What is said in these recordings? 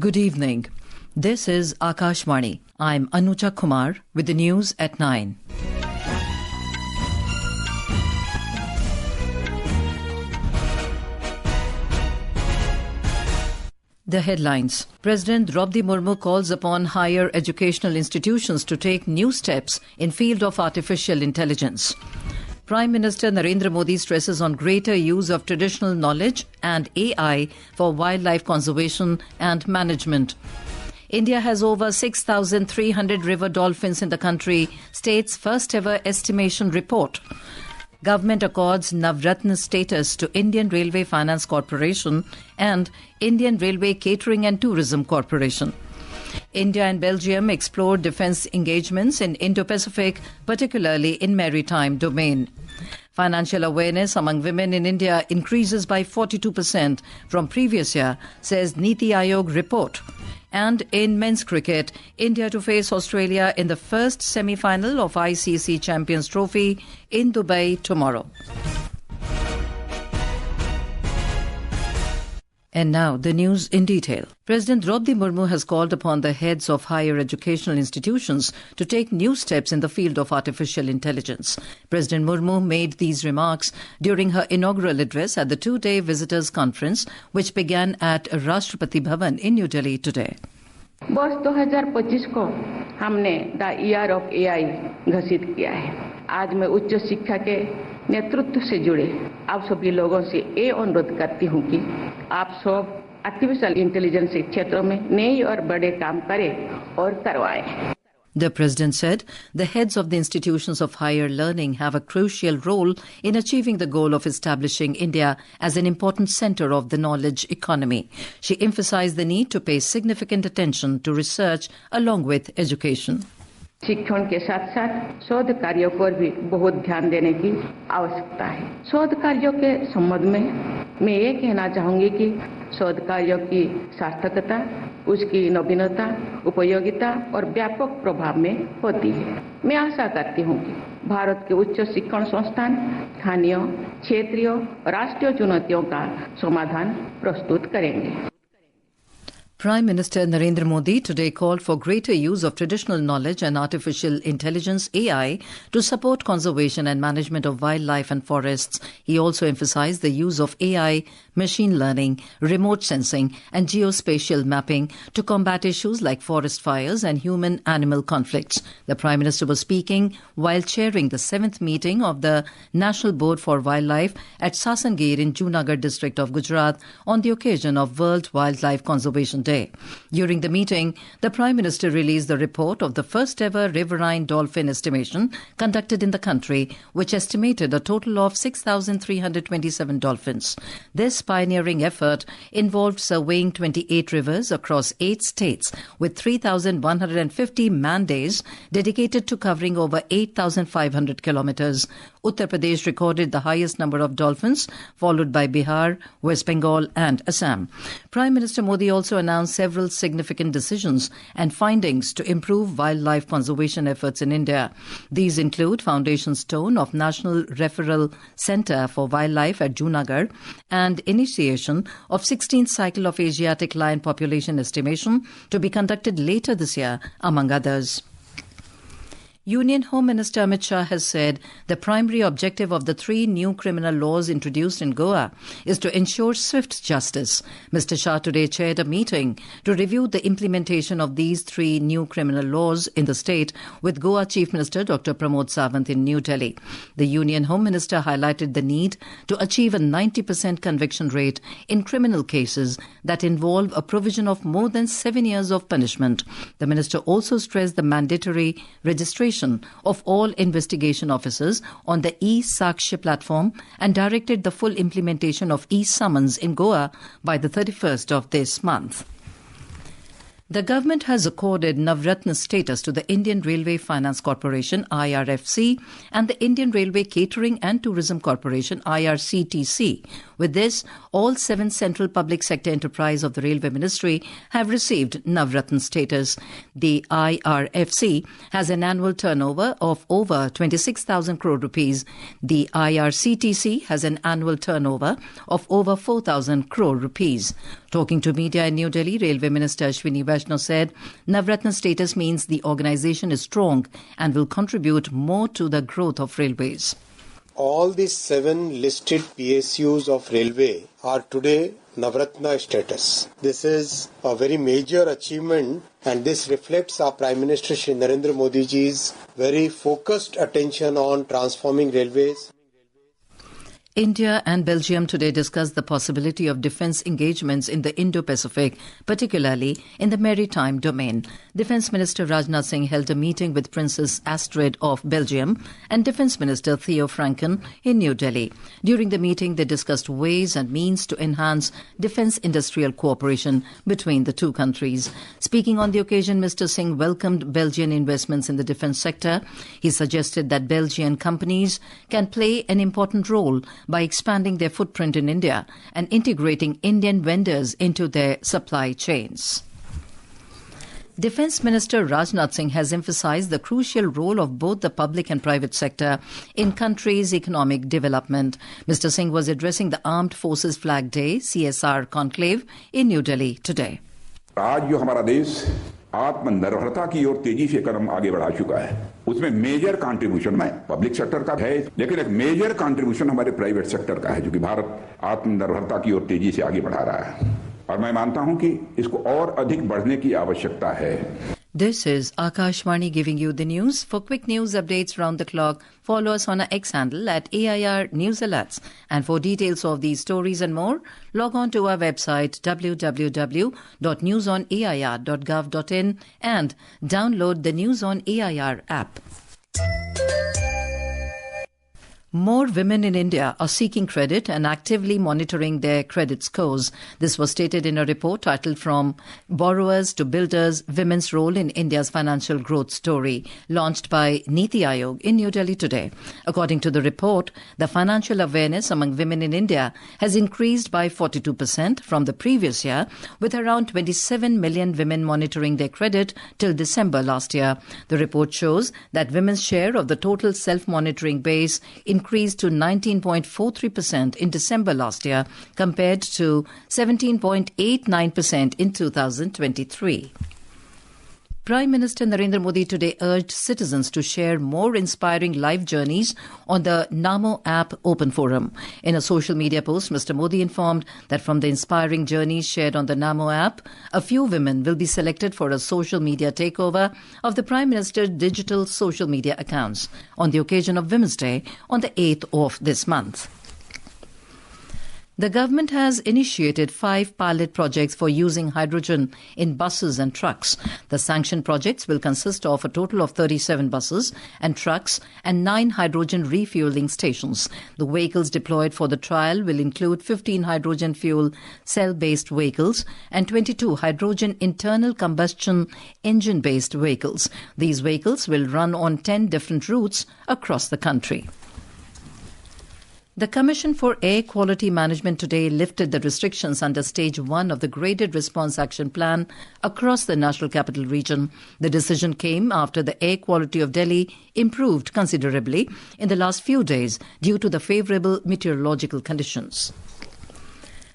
Good evening. This is Akashvani. I'm Anuja Kumar with the news at 9. The headlines. President Droupadi Murmu calls upon higher educational institutions to take new steps in field of artificial intelligence. Prime Minister Narendra Modi stresses on greater use of traditional knowledge and AI for wildlife conservation and management. India has over 6,300 river dolphins in the country, state's first ever estimation report. Government accords Navratna status to Indian Railway Finance Corporation and Indian Railway Catering and Tourism Corporation. India and Belgium explore defence engagements in Indo-Pacific, particularly in maritime domain. Financial awareness among women in India increases by 42% from previous year, says NITI Aayog report. And in men's cricket, India to face Australia in the first semi-final of ICC Champions Trophy in Dubai tomorrow. And now, the news in detail. President Droupadi Murmu has called upon the heads of higher educational institutions to take new steps in the field of artificial intelligence. President Murmu made these remarks during her inaugural address at the two-day visitors' conference, which began at Rashtrapati Bhavan in New Delhi today. वर्ष 2025 को हमने the year of AI घोषित किया है। आज मैं उच्च शिक्षा के नेतृत्व से जुड़े आप सभी लोगों से ये अनुरोध करती हूँ कि आप सब आर्टिफिशियल इंटेलिजेंस के क्षेत्रों में नए और बड़े काम करें और करवाएं। The President said the heads of the institutions of higher learning have a crucial role in achieving the goal of establishing India as an important centre of the knowledge economy. She emphasised the need to pay significant attention to research along with education. शिक्षण के साथ साथ शोध कार्यों पर भी बहुत ध्यान देने की आवश्यकता है। शोध कार्यों के संबंध में मैं ये कहना चाहूँगी कि शोध कार्यों की सार्थकता, उसकी नवीनता, उपयोगिता और व्यापक प्रभाव में होती है। मैं आशा करती हूँ कि भारत के उच्च शिक्षण संस्थान स्थानीय, क्षेत्रीय और राष्ट्रीय चुनौतियों का समाधान प्रस्तुत करेंगे। Prime Minister Narendra Modi today called for greater use of traditional knowledge and artificial intelligence (AI) to support conservation and management of wildlife and forests. He also emphasized the use of AI, machine learning, remote sensing and geospatial mapping to combat issues like forest fires and human-animal conflicts. The Prime Minister was speaking while chairing the 7th meeting of the National Board for Wildlife at Sasangir in Junagadh district of Gujarat on the occasion of World Wildlife Conservation Day. During the meeting, the Prime Minister released the report of the first ever riverine dolphin estimation conducted in the country, which estimated a total of 6,327 dolphins. This pioneering effort involved surveying 28 rivers across 8 states with 3,150 man-days dedicated to covering over 8,500 kilometers. Uttar Pradesh recorded the highest number of dolphins, followed by Bihar, West Bengal and Assam. Prime Minister Modi also announced several significant decisions and findings to improve wildlife conservation efforts in India. These include foundation stone of National Referral Centre for Wildlife at Junagadh and initiation of 16th cycle of Asiatic lion population estimation to be conducted later this year, among others. Union Home Minister Amit Shah has said the primary objective of the 3 new criminal laws introduced in Goa is to ensure swift justice. Mr. Shah today chaired a meeting to review the implementation of these 3 new criminal laws in the state with Goa Chief Minister Dr. Pramod Sawant in New Delhi. The Union Home Minister highlighted the need to achieve a 90% conviction rate in criminal cases that involve a provision of more than 7 years of punishment. The minister also stressed the mandatory registration of all investigation officers on the e-Sakshya platform and directed the full implementation of e-summons in Goa by the 31st of this month. The government has accorded Navratna status to the Indian Railway Finance Corporation (IRFC) and the Indian Railway Catering and Tourism Corporation (IRCTC). With this, all 7 central public sector enterprises of the Railway Ministry have received Navratna status. The IRFC has an annual turnover of over 26,000 crore rupees. The IRCTC has an annual turnover of over 4,000 crore rupees. Talking to media in New Delhi, Railway Minister Ashwini Vaishnaw said Navratna status means the organisation is strong and will contribute more to the growth of railways. All the 7 listed PSUs of railway are today Navratna status. This is a very major achievement, and this reflects our Prime Minister Shri Narendra Modi ji's very focused attention on transforming railways. India and Belgium today discussed the possibility of defence engagements in the Indo-Pacific, particularly in the maritime domain. Defence Minister Rajnath Singh held a meeting with Princess Astrid of Belgium and Defence Minister Theo Franken in New Delhi. During the meeting, they discussed ways and means to enhance defence industrial cooperation between the two countries. Speaking on the occasion, Mr. Singh welcomed Belgian investments in the defence sector. He suggested that Belgian companies can play an important role by expanding their footprint in India and integrating Indian vendors into their supply chains. Defence Minister Rajnath Singh has emphasised the crucial role of both the public and private sector in countries' economic development. Mr. Singh was addressing the Armed Forces Flag Day CSR conclave in New Delhi today. आज जो हमारा देश आत्मनिर्भरता की ओर तेजी से कदम आगे बढ़ा चुका है, उसमें मेजर कंट्रीब्यूशन में पब्लिक सेक्टर का है, लेकिन एक मेजर कंट्रीब्यूशन हमारे प्राइवेट सेक्टर का है, जो कि भारत आत्मनिर्भरता की ओर तेजी से आगे बढ़ा रहा है, और मैं मानता हूं कि इसको और अधिक बढ़ने की आवश्यकता है. This is Akashvani giving you the news. For quick news updates round the clock, follow us on our X handle at AIR News Alerts. And for details of these stories and more, log on to our website www.newsonair.gov.in and download the News on AIR app. More women in India are seeking credit and actively monitoring their credit scores. This was stated in a report titled From Borrowers to Builders, Women's Role in India's Financial Growth Story, launched by NITI Aayog in New Delhi today. According to the report, the financial awareness among women in India has increased by 42% from the previous year, with around 27 million women monitoring their credit till December last year. The report shows that women's share of the total self-monitoring base increased to 19.43% in December last year, compared to 17.89% in 2023. Prime Minister Narendra Modi today urged citizens to share more inspiring life journeys on the Namo app Open Forum. In a social media post, Mr. Modi informed that from the inspiring journeys shared on the Namo app, a few women will be selected for a social media takeover of the Prime Minister's digital social media accounts on the occasion of Women's Day on the 8th of this month. The government has initiated 5 pilot projects for using hydrogen in buses and trucks. The sanctioned projects will consist of a total of 37 buses and trucks and 9 hydrogen refueling stations. The vehicles deployed for the trial will include 15 hydrogen fuel cell-based vehicles and 22 hydrogen internal combustion engine-based vehicles. These vehicles will run on 10 different routes across the country. The Commission for Air Quality Management today lifted the restrictions under Stage 1 of the Graded Response Action Plan across the National Capital Region. The decision came after the air quality of Delhi improved considerably in the last few days due to the favourable meteorological conditions.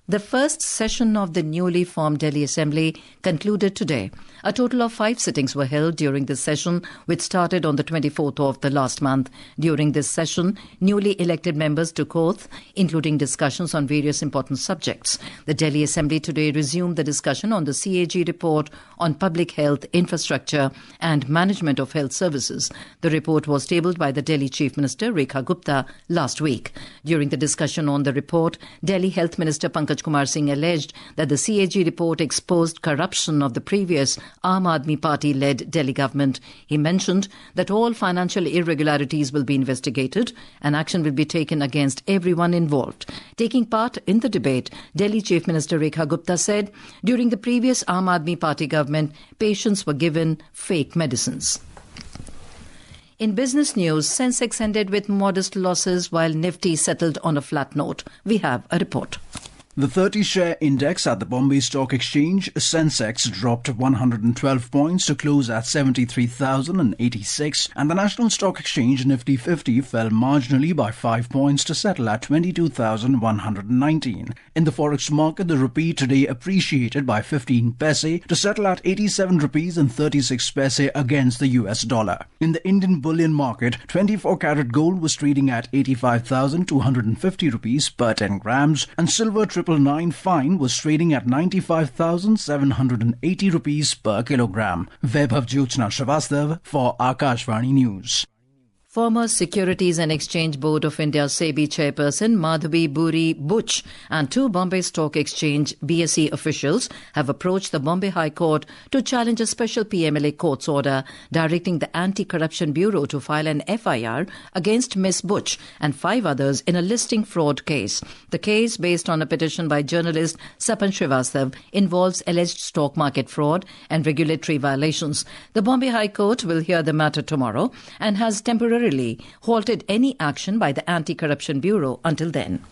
The first session of the newly formed Delhi Assembly concluded today. A total of 5 sittings were held during this session, which started on the 24th of the last month. During this session, newly elected members took oath, including discussions on various important subjects. The Delhi Assembly today resumed the discussion on the CAG report on public health, infrastructure and management of health services. The report was tabled by the Delhi Chief Minister, Rekha Gupta, last week. During the discussion on the report, Delhi Health Minister Pankaj Pankaj Kumar Singh alleged that the CAG report exposed corruption of the previous Aam Aadmi Party-led Delhi government. He mentioned that all financial irregularities will be investigated and action will be taken against everyone involved. Taking part in the debate, Delhi Chief Minister Rekha Gupta said during the previous Aam Aadmi Party government, patients were given fake medicines. In business news, Sensex ended with modest losses while Nifty settled on a flat note. We have a report. The 30-share index at the Bombay Stock Exchange, Sensex, dropped 112 points to close at 73,086, and the National Stock Exchange Nifty 50 fell marginally by 5 points to settle at 22,119. In the forex market, the rupee today appreciated by 15 paise to settle at 87 rupees and 36 paise against the US dollar. In the Indian bullion market, 24-carat gold was trading at 85,250 rupees per 10 grams, and silver 999 fine was trading at 95,780 rupees per kilogram. Vaibhav Jyotsna Srivastava for Akashvani News. Former Securities and Exchange Board of India SEBI chairperson Madhavi Buri Butch and two Bombay Stock Exchange BSE officials have approached the Bombay High Court to challenge a special PMLA court's order directing the Anti-Corruption Bureau to file an FIR against Ms. Butch and 5 others in a listing fraud case. The case, based on a petition by journalist Sapan Srivastav, involves alleged stock market fraud and regulatory violations. The Bombay High Court will hear the matter tomorrow and has temporarily halted any action by the Anti-Corruption Bureau until then.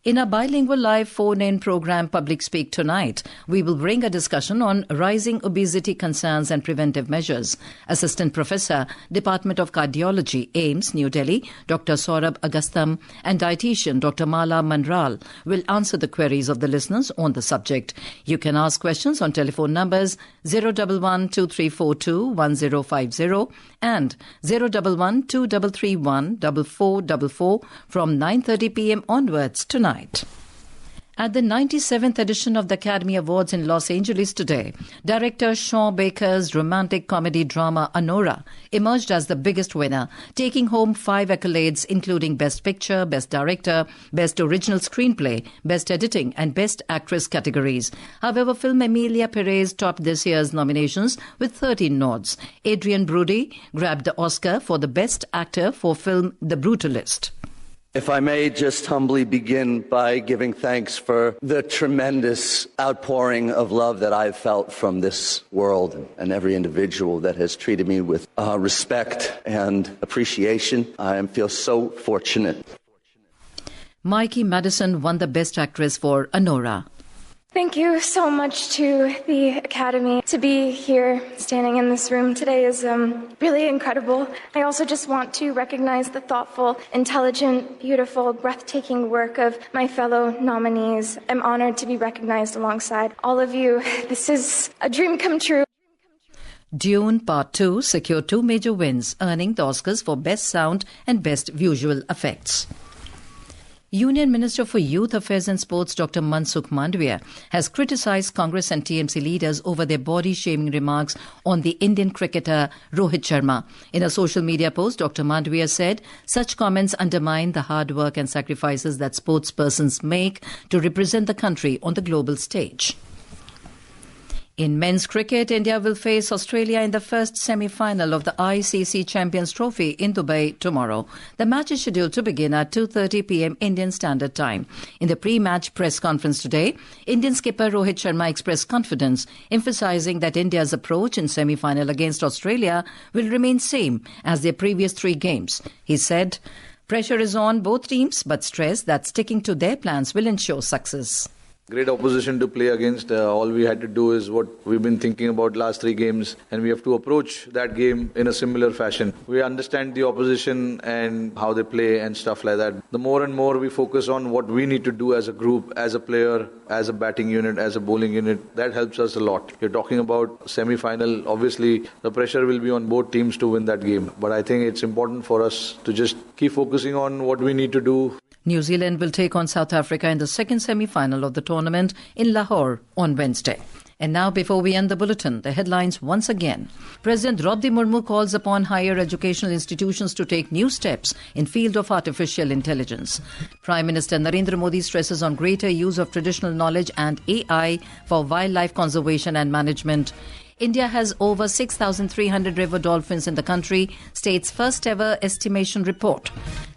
In our bilingual live phone-in program Public Speak Tonight, we will bring a discussion on rising obesity concerns and preventive measures. Assistant Professor, Department of Cardiology, AIIMS, New Delhi, Dr. Saurabh Agastam, and dietitian Dr. Mala Manral will answer the queries of the listeners on the subject. You can ask questions on telephone numbers 011-2342-1050 and 011-2331-4444 from 9:30 p.m. onwards tonight. At the 97th edition of the Academy Awards in Los Angeles today, director Sean Baker's romantic comedy drama Anora emerged as the biggest winner, taking home 5 accolades including Best Picture, Best Director, Best Original Screenplay, Best Editing and Best Actress categories. However, film Emilia Perez topped this year's nominations with 13 nods. Adrian Brody grabbed the Oscar for the Best Actor for film The Brutalist. If I may just humbly begin by giving thanks for the tremendous outpouring of love that I've felt from this world and every individual that has treated me with respect and appreciation. I feel so fortunate. Mikey Madison won the Best Actress for Anora. Thank you so much to the Academy. To be here, standing in this room today is really incredible. I also just want to recognize the thoughtful, intelligent, beautiful, breathtaking work of my fellow nominees. I'm honored to be recognized alongside all of you. This is a dream come true. Dune Part 2 secured 2 major wins, earning the Oscars for Best Sound and Best Visual Effects. Union Minister for Youth Affairs and Sports Dr. Mansukh Mandavia has criticised Congress and TMC leaders over their body-shaming remarks on the Indian cricketer Rohit Sharma. In a social media post, Dr. Mandavia said such comments undermine the hard work and sacrifices that sportspersons make to represent the country on the global stage. In men's cricket, India will face Australia in the first semi-final of the ICC Champions Trophy in Dubai tomorrow. The match is scheduled to begin at 2:30 p.m. Indian Standard Time. In the pre-match press conference today, Indian skipper Rohit Sharma expressed confidence, emphasising that India's approach in semi-final against Australia will remain same as their previous 3 games. He said, "Pressure is on both teams, but stressed that sticking to their plans will ensure success." Great opposition to play against. All we had to do is what we've been thinking about last 3 games, and we have to approach that game in a similar fashion. We understand the opposition and how they play and stuff like that. The more and more we focus on what we need to do as a group, as a player, as a batting unit, as a bowling unit, that helps us a lot. You're talking about semi-final. Obviously, the pressure will be on both teams to win that game. But I think it's important for us to just keep focusing on what we need to do. New Zealand will take on South Africa in the second semi-final of the tournament in Lahore on Wednesday. And now, before we end the bulletin, the headlines once again. President Droupadi Murmu calls upon higher educational institutions to take new steps in field of artificial intelligence. Prime Minister Narendra Modi stresses on greater use of traditional knowledge and AI for wildlife conservation and management. India has over 6,300 river dolphins in the country, state's first ever estimation report.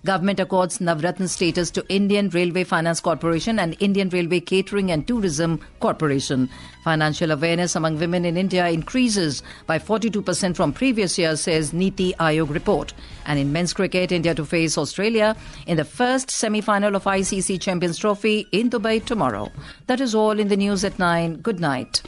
Government accords Navratna status to Indian Railway Finance Corporation and Indian Railway Catering and Tourism Corporation. Financial awareness among women in India increases by 42% from previous year, says NITI Aayog report. And in men's cricket, India to face Australia in the first semi-final of ICC Champions Trophy in Dubai tomorrow. That is all in the news at 9. Good night.